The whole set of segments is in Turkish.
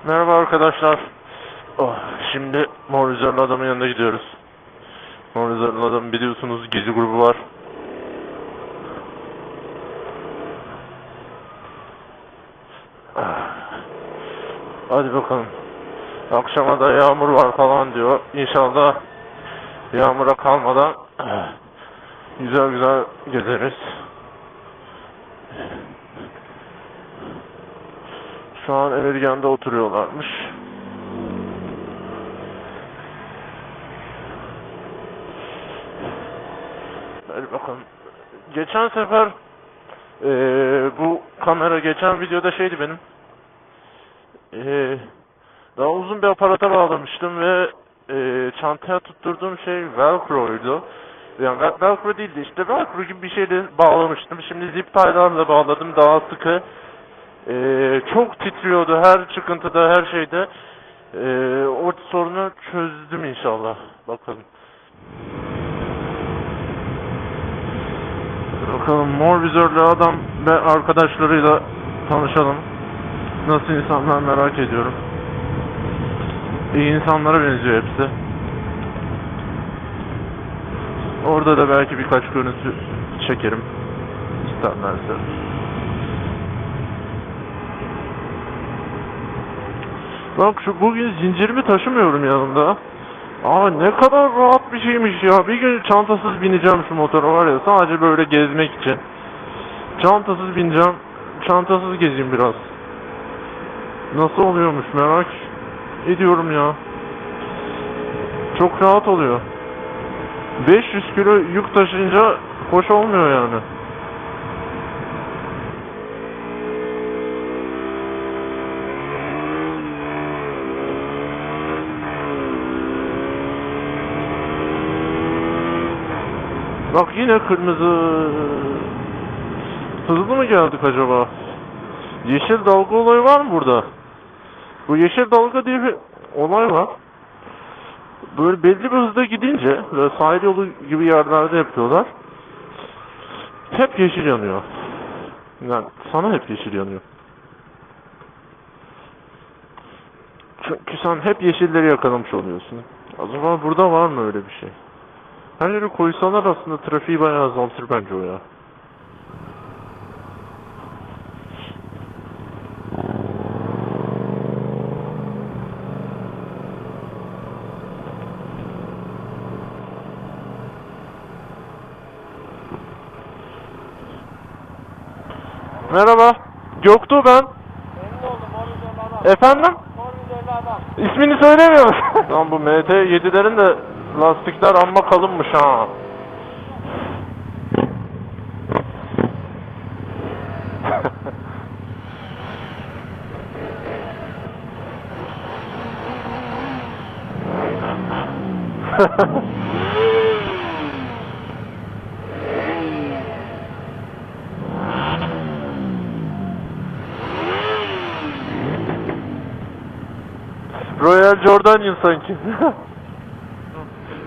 Merhaba arkadaşlar. Şimdi Mor Üzerli Adam'ın yanına gidiyoruz. Mor Üzerli Adam biliyorsunuz gizli grubu var. Hadi bakalım. Akşama da yağmur var falan diyor. İnşallah yağmura kalmadan güzel güzel gezeriz. Şu an Emirgan'da oturuyorlarmış. Hadi bakalım. Geçen sefer bu kamera geçen videoda şeydi benim. Daha uzun bir aparata bağlamıştım ve çantaya tutturduğum şey Velcro'ydu. Yani Velcro değildi işte, Velcro gibi bir şeyle bağlamıştım. Şimdi zip tie'larla bağladım, daha sıkı. Çok titriyordu her çıkıntıda, her şeyde. O sorunu çözdüm inşallah. Bakalım. Bakalım Mor Vizörlü Adam ve arkadaşlarıyla tanışalım. Nasıl insanlar merak ediyorum. İyi insanlara benziyor hepsi. Orada da belki birkaç görüntü çekerim isterlerse. Bak bugün zincirimi taşımıyorum yanımda. Ne kadar rahat bir şeymiş ya. Bir gün çantasız bineceğim şu motora, var ya, sadece böyle gezmek için. Çantasız bineceğim. Çantasız gezeyim biraz. Nasıl oluyormuş merak ediyorum ya. Çok rahat oluyor. 500 kilo yük taşıyınca hoş olmuyor yani. Bak yine kırmızı. Hızlı mı geldik acaba? Yeşil dalga olayı var mı burada? Bu yeşil dalga diye bir olay var. Böyle belli bir hızda gidince ve sahil yolu gibi yerlerde yapıyorlar. Hep yeşil yanıyor. Yani sana hep yeşil yanıyor. Çünkü sen hep yeşilleri yakalamış oluyorsun. Acaba burada var mı öyle bir şey? Her yeri koysalar aslında trafiği bayağı azaltır bence o ya. Merhaba. Göktuğ ben. Memnun oldum Mor Vizörlü Adam. Efendim? Mor Vizörlü Adam. İsmini söylemiyor musun? Lan bu MT7'lerin de lastikler amma kalınmış ha. Royal Jordanian sanki.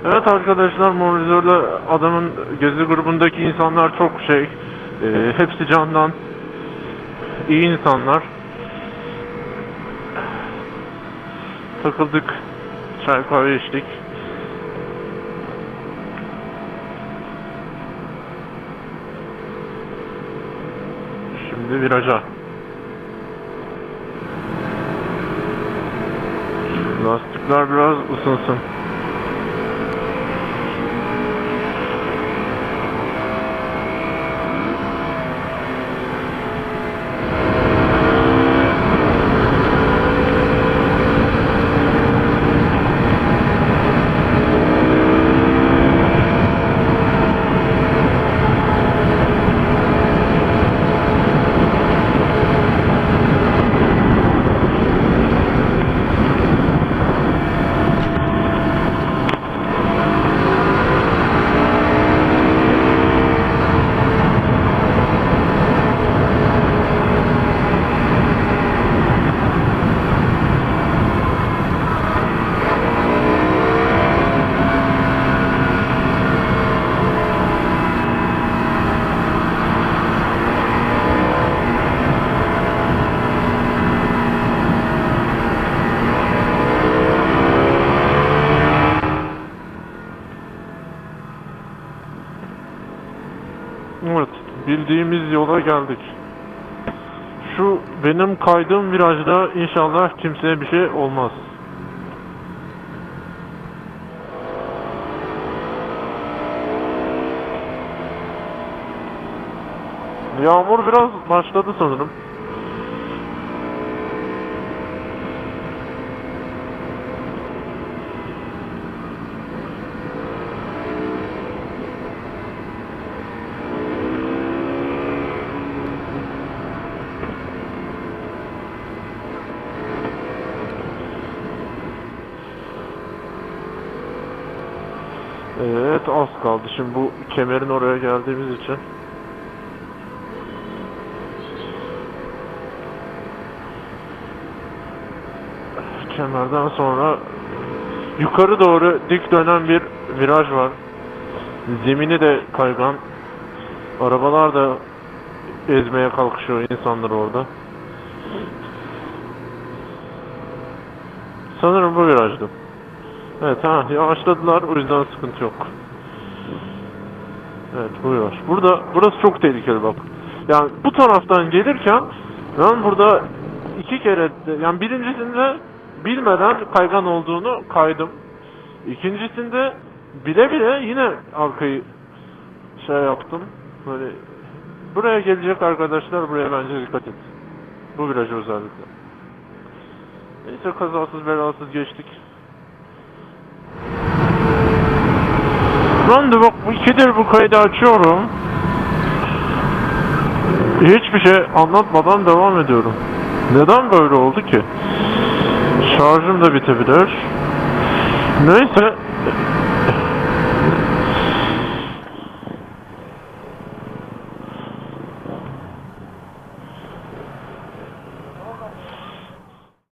Evet arkadaşlar, Mor Vizörlü Adam'ın gezi grubundaki insanlar çok hepsi candan iyi insanlar. Takıldık, çay kahve içtik. Şimdi viraja. Lastikler biraz ısınsın. bildiğimiz yola geldik. Şu benim kaydığım virajda inşallah kimseye bir şey olmaz. Yağmur biraz başladı sanırım. Evet, az kaldı. Şimdi bu kemerin oraya geldiğimiz için. Kemerden sonra yukarı doğru dik dönen bir viraj var. Zemini de kaygan. Arabalar da ezmeye kalkışıyor insanlar orada. Sanırım bu virajdı. Evet, yavaşladılar, o yüzden sıkıntı yok. Evet, bu viraj. Burası çok tehlikeli bak. Yani bu taraftan gelirken ben burada iki kere, yani birincisinde bilmeden kaygan olduğunu kaydım. İkincisinde bile bile yine arkayı şey yaptım. Böyle buraya gelecek arkadaşlar buraya bence dikkat et. Bu virajı özellikle. Neyse, kazasız belasız geçtik. Ben de bak ikidir bu kaydı açıyorum. Hiçbir şey anlatmadan devam ediyorum. Neden böyle oldu ki? Şarjım da bitebilir. Neyse.